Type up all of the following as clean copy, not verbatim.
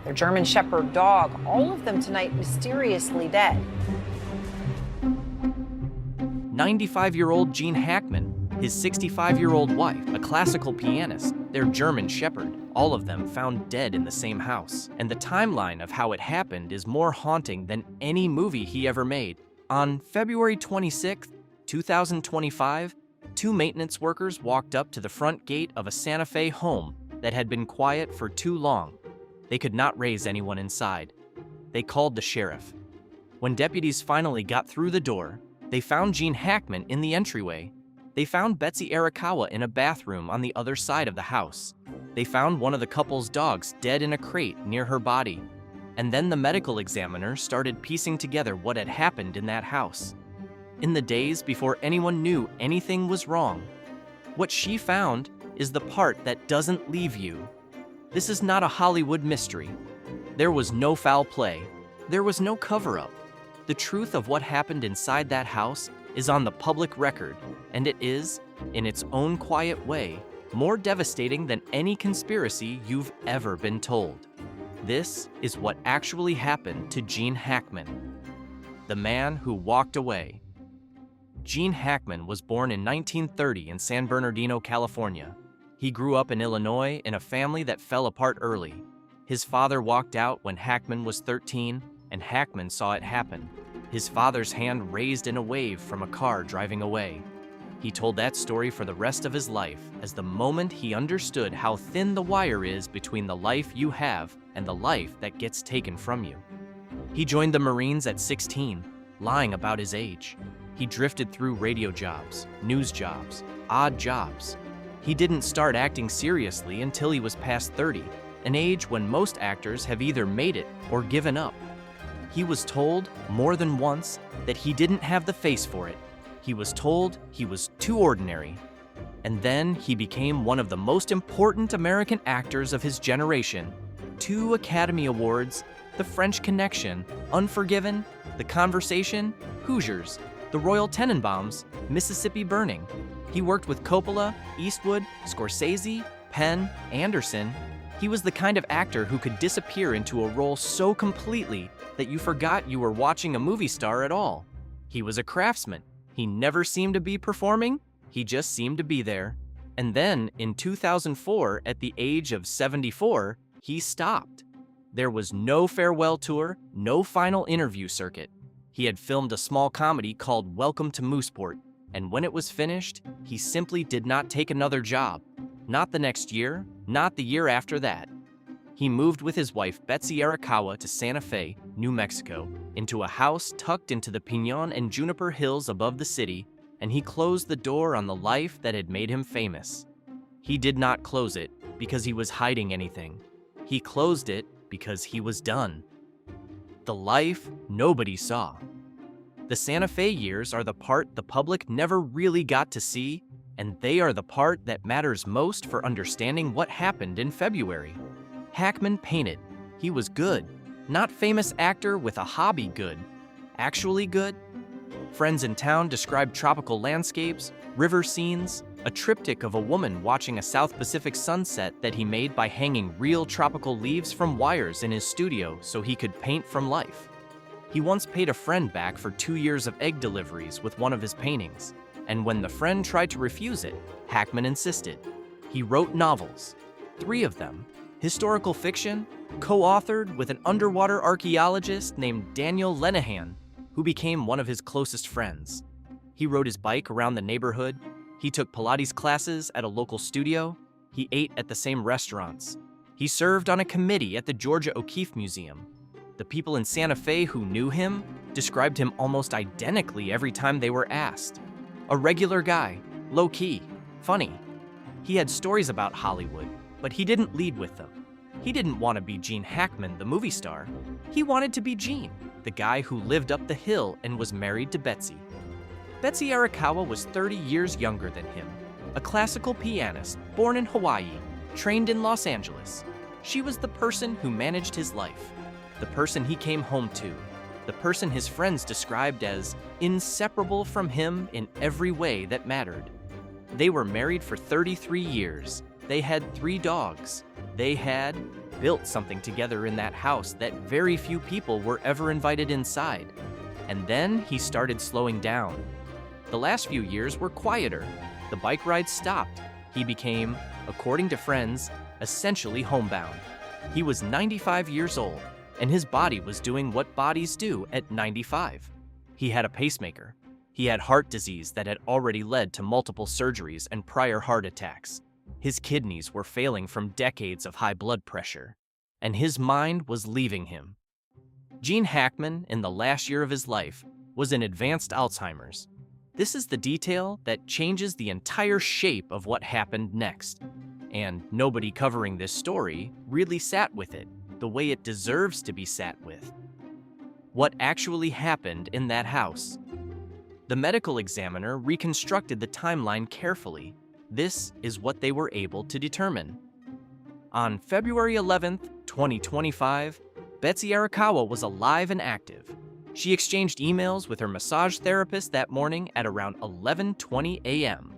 their German Shepherd dog, all of them tonight mysteriously dead. 95-year-old Gene Hackman, his 65-year-old wife, a classical pianist, their German Shepherd, all of them found dead in the same house. And the timeline of how it happened is more haunting than any movie he ever made. On February 26, 2025, two maintenance workers walked up to the front gate of a Santa Fe home that had been quiet for too long. They could not raise anyone inside. They called the sheriff. When deputies finally got through the door, they found Gene Hackman in the entryway. They found Betsy Arakawa in a bathroom on the other side of the house. They found one of the couple's dogs dead in a crate near her body. And then the medical examiner started piecing together what had happened in that house. In the days before anyone knew anything was wrong, what she found is the part that doesn't leave you. This is not a Hollywood mystery. There was no foul play. There was no cover-up. The truth of what happened inside that house is on the public record, and it is, in its own quiet way, more devastating than any conspiracy you've ever been told. This is what actually happened to Gene Hackman, the man who walked away. Gene Hackman was born in 1930 in San Bernardino, California. He grew up in Illinois in a family that fell apart early. His father walked out when Hackman was 13, and Hackman saw it happen. His father's hand raised in a wave from a car driving away. He told that story for the rest of his life as the moment he understood how thin the wire is between the life you have and the life that gets taken from you. He joined the Marines at 16, lying about his age. He drifted through radio jobs, news jobs, odd jobs. He didn't start acting seriously until he was past 30, an age when most actors have either made it or given up. He was told more than once that he didn't have the face for it. He was told he was too ordinary. And then he became one of the most important American actors of his generation. 2 Academy Awards, The French Connection, Unforgiven, The Conversation, Hoosiers, The Royal Tenenbaums, Mississippi Burning. He worked with Coppola, Eastwood, Scorsese, Penn, Anderson. He was the kind of actor who could disappear into a role so completely that you forgot you were watching a movie star at all. He was a craftsman. He never seemed to be performing. He just seemed to be there. And then, in 2004, at the age of 74, he stopped. There was no farewell tour, no final interview circuit. He had filmed a small comedy called Welcome to Mooseport, and when it was finished, he simply did not take another job. Not the next year, not the year after that. He moved with his wife Betsy Arakawa to Santa Fe, New Mexico, into a house tucked into the Pinon and Juniper Hills above the city, and he closed the door on the life that had made him famous. He did not close it because he was hiding anything. He closed it because he was done. The life nobody saw. The Santa Fe years are the part the public never really got to see, and they are the part that matters most for understanding what happened in February. Hackman painted. He was good. Not famous actor with a hobby good. Actually good. Friends in town described tropical landscapes, river scenes, a triptych of a woman watching a South Pacific sunset that he made by hanging real tropical leaves from wires in his studio so he could paint from life. He once paid a friend back for 2 years of egg deliveries with one of his paintings, and when the friend tried to refuse it, Hackman insisted. He wrote novels, 3 of them, historical fiction, co-authored with an underwater archaeologist named Daniel Lenihan, who became one of his closest friends. He rode his bike around the neighborhood. He took Pilates classes at a local studio. He ate at the same restaurants. He served on a committee at the Georgia O'Keeffe Museum. The people in Santa Fe who knew him described him almost identically every time they were asked. A regular guy, low-key, funny. He had stories about Hollywood, but he didn't lead with them. He didn't want to be Gene Hackman, the movie star. He wanted to be Gene, the guy who lived up the hill and was married to Betsy. Betsy Arakawa was 30 years younger than him, a classical pianist born in Hawaii, trained in Los Angeles. She was the person who managed his life, the person he came home to, the person his friends described as inseparable from him in every way that mattered. They were married for 33 years. They had 3 dogs. They had built something together in that house that very few people were ever invited inside. And then he started slowing down. The last few years were quieter. The bike rides stopped. He became, according to friends, essentially homebound. He was 95 years old, and his body was doing what bodies do at 95. He had a pacemaker. He had heart disease that had already led to multiple surgeries and prior heart attacks. His kidneys were failing from decades of high blood pressure, and his mind was leaving him. Gene Hackman, in the last year of his life, was in advanced Alzheimer's. This is the detail that changes the entire shape of what happened next. And nobody covering this story really sat with it the way it deserves to be sat with. What actually happened in that house? The medical examiner reconstructed the timeline carefully. This is what they were able to determine. On February 11th, 2025, Betsy Arakawa was alive and active. She exchanged emails with her massage therapist that morning at around 11:20 a.m.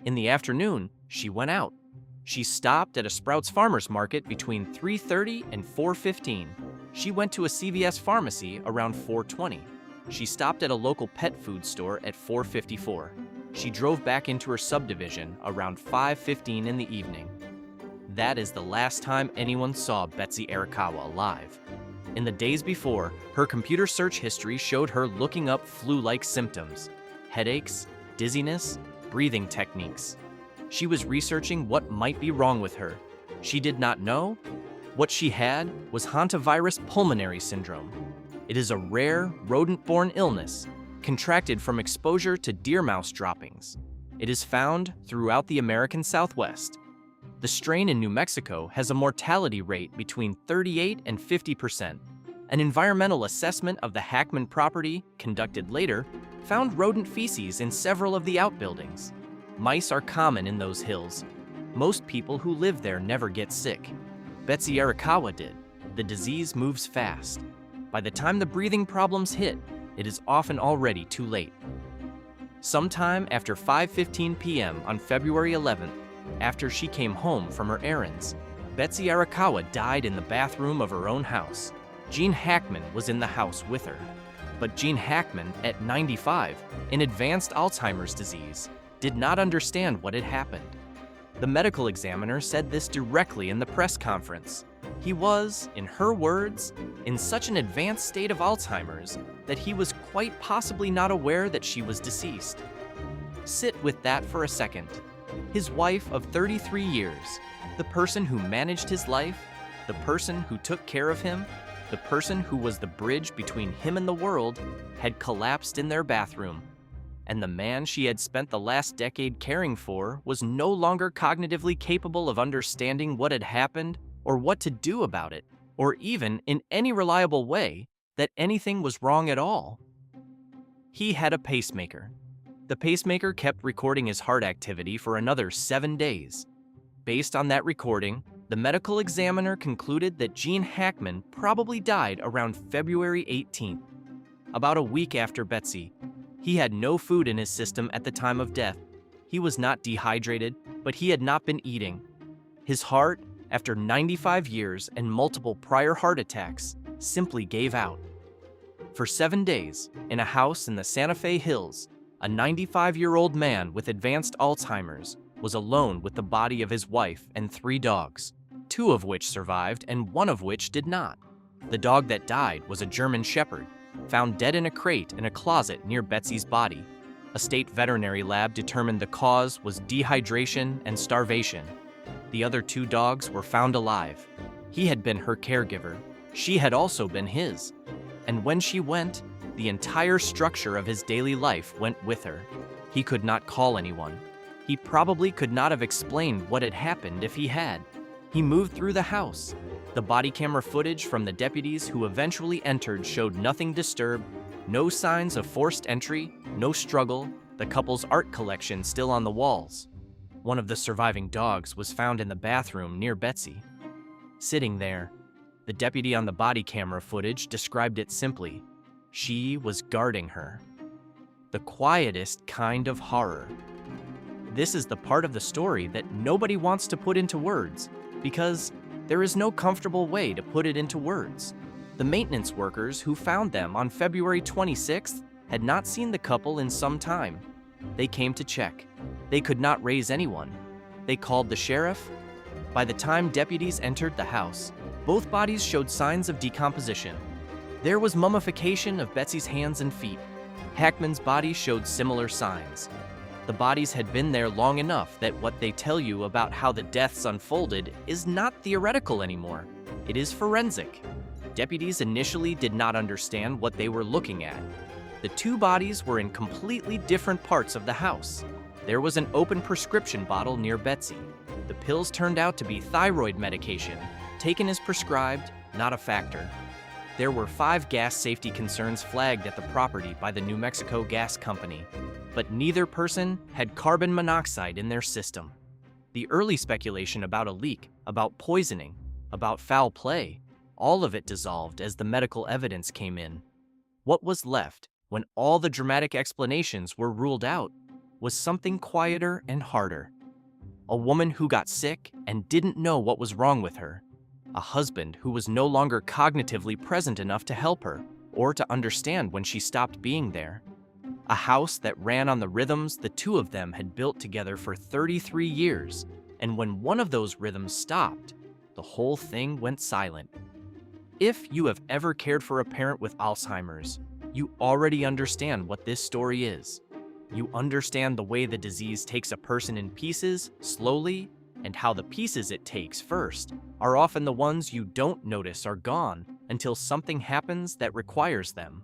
In the afternoon, she went out. She stopped at a Sprouts Farmers Market between 3:30 and 4:15. She went to a CVS pharmacy around 4:20. She stopped at a local pet food store at 4:54. She drove back into her subdivision around 5:15 in the evening. That is the last time anyone saw Betsy Arakawa alive. In the days before, her computer search history showed her looking up flu-like symptoms, headaches, dizziness, breathing techniques. She was researching what might be wrong with her. She did not know. What she had was hantavirus pulmonary syndrome. It is a rare, rodent-borne illness, contracted from exposure to deer mouse droppings. It is found throughout the American Southwest. The strain in New Mexico has a mortality rate between 38 and 50%. An environmental assessment of the Hackman property, conducted later, found rodent feces in several of the outbuildings. Mice are common in those hills. Most people who live there never get sick. Betsy Arakawa did. The disease moves fast. By the time the breathing problems hit, it is often already too late. Sometime after 5:15 p.m. on February 11th, after she came home from her errands, Betsy Arakawa died in the bathroom of her own house. Gene Hackman was in the house with her. But Gene Hackman, at 95, in advanced Alzheimer's disease, did not understand what had happened. The medical examiner said this directly in the press conference. He was, in her words, in such an advanced state of Alzheimer's that he was quite possibly not aware that she was deceased. Sit with that for a second. His wife of 33 years, the person who managed his life, the person who took care of him, the person who was the bridge between him and the world, had collapsed in their bathroom. And the man she had spent the last decade caring for was no longer cognitively capable of understanding what had happened or what to do about it, or even in any reliable way that anything was wrong at all. He had a pacemaker. The pacemaker kept recording his heart activity for another 7 days. Based on that recording, the medical examiner concluded that Gene Hackman probably died around February 18th. About a week after Betsy, he had no food in his system at the time of death. He was not dehydrated, but he had not been eating. His heart, after 95 years and multiple prior heart attacks, simply gave out. For 7 days, in a house in the Santa Fe Hills, a 95-year-old man with advanced Alzheimer's was alone with the body of his wife and 3 dogs, 2 of which survived and 1 of which did not. The dog that died was a German Shepherd, found dead in a crate in a closet near Betsy's body. A state veterinary lab determined the cause was dehydration and starvation. The other 2 dogs were found alive. He had been her caregiver. She had also been his. And when she went, the entire structure of his daily life went with her. He could not call anyone. He probably could not have explained what had happened if he had. He moved through the house. The body camera footage from the deputies who eventually entered showed nothing disturbed, no signs of forced entry, no struggle, the couple's art collection still on the walls. One of the surviving dogs was found in the bathroom near Betsy. Sitting there, the deputy on the body camera footage described it simply. She was guarding her. The quietest kind of horror. This is the part of the story that nobody wants to put into words, because There is no comfortable way to put it into words. The maintenance workers who found them on February 26th had not seen the couple in some time. They came to check. They could not raise anyone. They called the sheriff. By the time deputies entered the house, both bodies showed signs of decomposition. There was mummification of Betsy's hands and feet. Hackman's body showed similar signs. The bodies had been there long enough that what they tell you about how the deaths unfolded is not theoretical anymore. It is forensic. Deputies initially did not understand what they were looking at. The two bodies were in completely different parts of the house. There was an open prescription bottle near Betsy. The pills turned out to be thyroid medication, taken as prescribed, not a factor. There were 5 gas safety concerns flagged at the property by the New Mexico Gas Company, but neither person had carbon monoxide in their system. The early speculation about a leak, about poisoning, about foul play, all of it dissolved as the medical evidence came in. What was left, when all the dramatic explanations were ruled out, was something quieter and harder. A woman who got sick and didn't know what was wrong with her. A husband who was no longer cognitively present enough to help her or to understand when she stopped being there. A house that ran on the rhythms the two of them had built together for 33 years, and when one of those rhythms stopped, the whole thing went silent. If you have ever cared for a parent with Alzheimer's, you already understand what this story is. You understand the way the disease takes a person in pieces, slowly, and how the pieces it takes first are often the ones you don't notice are gone until something happens that requires them.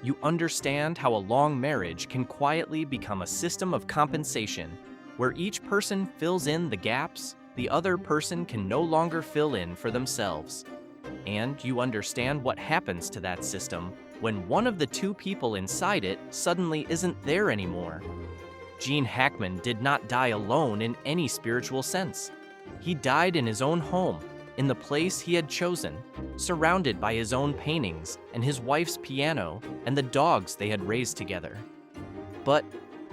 You understand how a long marriage can quietly become a system of compensation where each person fills in the gaps the other person can no longer fill in for themselves. And you understand what happens to that system when one of the two people inside it suddenly isn't there anymore. Gene Hackman did not die alone in any spiritual sense. He died in his own home, in the place he had chosen, surrounded by his own paintings and his wife's piano and the dogs they had raised together. But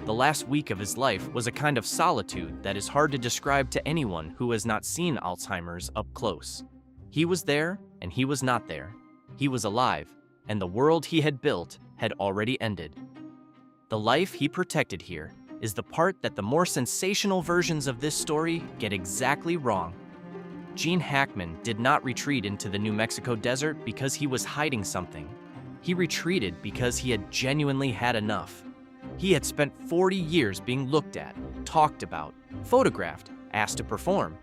the last week of his life was a kind of solitude that is hard to describe to anyone who has not seen Alzheimer's up close. He was there and he was not there. He was alive, and the world he had built had already ended. The life he protected here is the part that the more sensational versions of this story get exactly wrong. Gene Hackman did not retreat into the New Mexico desert because he was hiding something. He retreated because he had genuinely had enough. He had spent 40 years being looked at, talked about, photographed, asked to perform.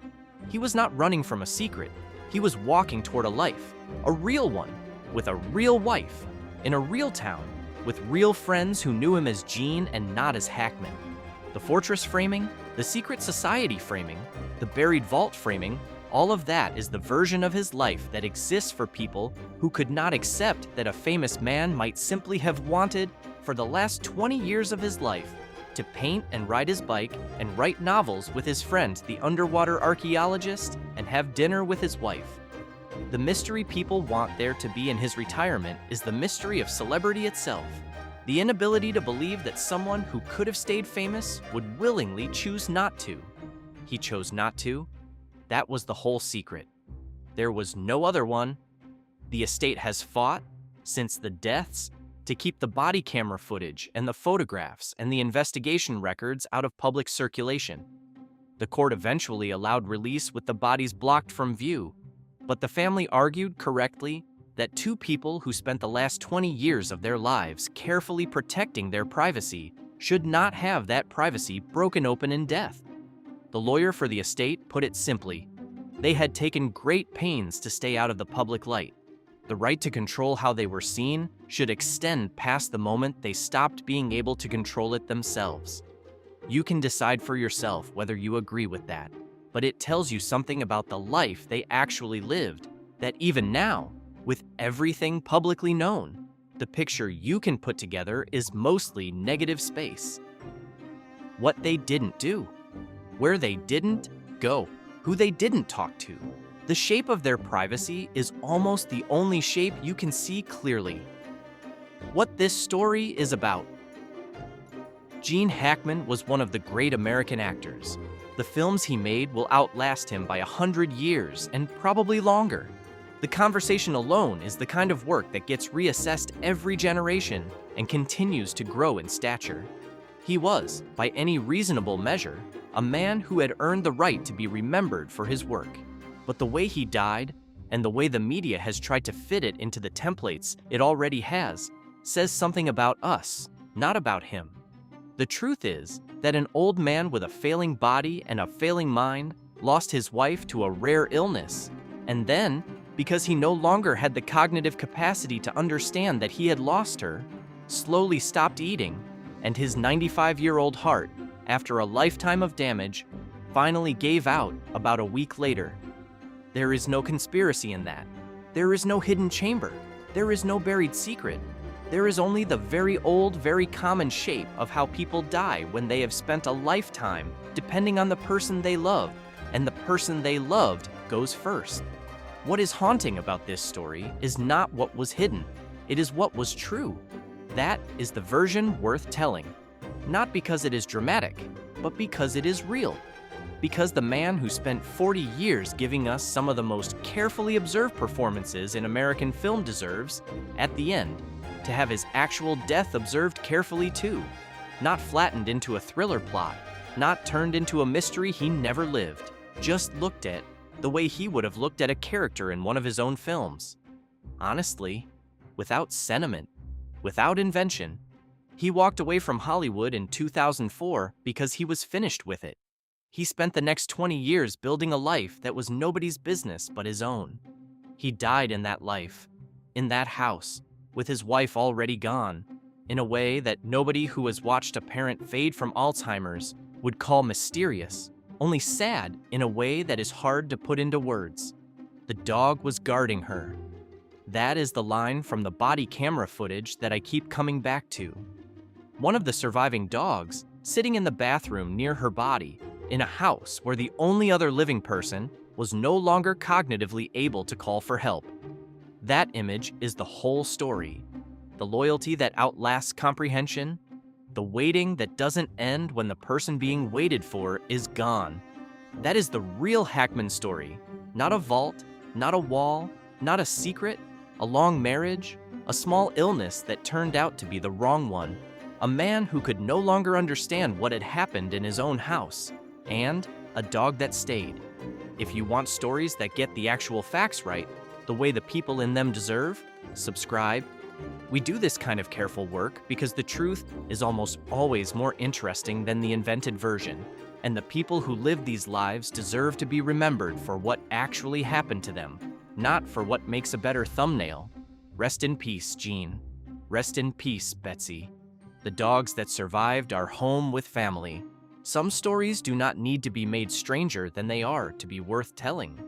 He was not running from a secret. He was walking toward a life, a real one, with a real wife, in a real town, with real friends who knew him as Gene and not as Hackman. The fortress framing, the secret society framing, the buried vault framing, all of that is the version of his life that exists for people who could not accept that a famous man might simply have wanted, for the last 20 years of his life, to paint and ride his bike and write novels with his friend, the underwater archaeologist, and have dinner with his wife. The mystery people want there to be in his retirement is the mystery of celebrity itself. The inability to believe that someone who could have stayed famous would willingly choose not to. He chose not to. That was the whole secret. There was no other one. The estate has fought, since the deaths, to keep the body camera footage and the photographs and the investigation records out of public circulation. The court eventually allowed release with the bodies blocked from view, but the family argued correctly that two people who spent the last 20 years of their lives carefully protecting their privacy should not have that privacy broken open in death. The lawyer for the estate put it simply: they had taken great pains to stay out of the public light. The right to control how they were seen should extend past the moment they stopped being able to control it themselves. You can decide for yourself whether you agree with that, but it tells you something about the life they actually lived, that even now, with everything publicly known, the picture you can put together is mostly negative space. What they didn't do, where they didn't go, who they didn't talk to. The shape of their privacy is almost the only shape you can see clearly. What this story is about. Gene Hackman was one of the great American actors. The films he made will outlast him by 100 years and probably longer. The conversation alone is the kind of work that gets reassessed every generation and continues to grow in stature. He was, by any reasonable measure, a man who had earned the right to be remembered for his work. But the way he died, and the way the media has tried to fit it into the templates it already has, says something about us, not about him. The truth is that an old man with a failing body and a failing mind lost his wife to a rare illness, and then, because he no longer had the cognitive capacity to understand that he had lost her, slowly stopped eating, and his 95-year-old heart, after a lifetime of damage, finally gave out about a week later. There is no conspiracy in that. There is no hidden chamber. There is no buried secret. There is only the very old, very common shape of how people die when they have spent a lifetime depending on the person they love, and the person they loved goes first. What is haunting about this story is not what was hidden, it is what was true. That is the version worth telling. Not because it is dramatic, but because it is real. Because the man who spent 40 years giving us some of the most carefully observed performances in American film deserves, at the end, to have his actual death observed carefully too. Not flattened into a thriller plot, not turned into a mystery he never lived, just looked at the way he would have looked at a character in one of his own films. Honestly, without sentiment, without invention. He walked away from Hollywood in 2004 because he was finished with it. He spent the next 20 years building a life that was nobody's business but his own. He died in that life, in that house, with his wife already gone, in a way that nobody who has watched a parent fade from Alzheimer's would call mysterious, only sad in a way that is hard to put into words. The dog was guarding her. That is the line from the body camera footage that I keep coming back to. One of the surviving dogs, sitting in the bathroom near her body, in a house where the only other living person was no longer cognitively able to call for help. That image is the whole story. The loyalty that outlasts comprehension, the waiting that doesn't end when the person being waited for is gone. That is the real Hackman story. Not a vault, not a wall, not a secret, a long marriage, a small illness that turned out to be the wrong one, a man who could no longer understand what had happened in his own house, and a dog that stayed. If you want stories that get the actual facts right, the way the people in them deserve, subscribe. We do this kind of careful work because the truth is almost always more interesting than the invented version, and the people who live these lives deserve to be remembered for what actually happened to them, not for what makes a better thumbnail. Rest in peace, Gene. Rest in peace, Betsy. The dogs that survived are home with family. Some stories do not need to be made stranger than they are to be worth telling.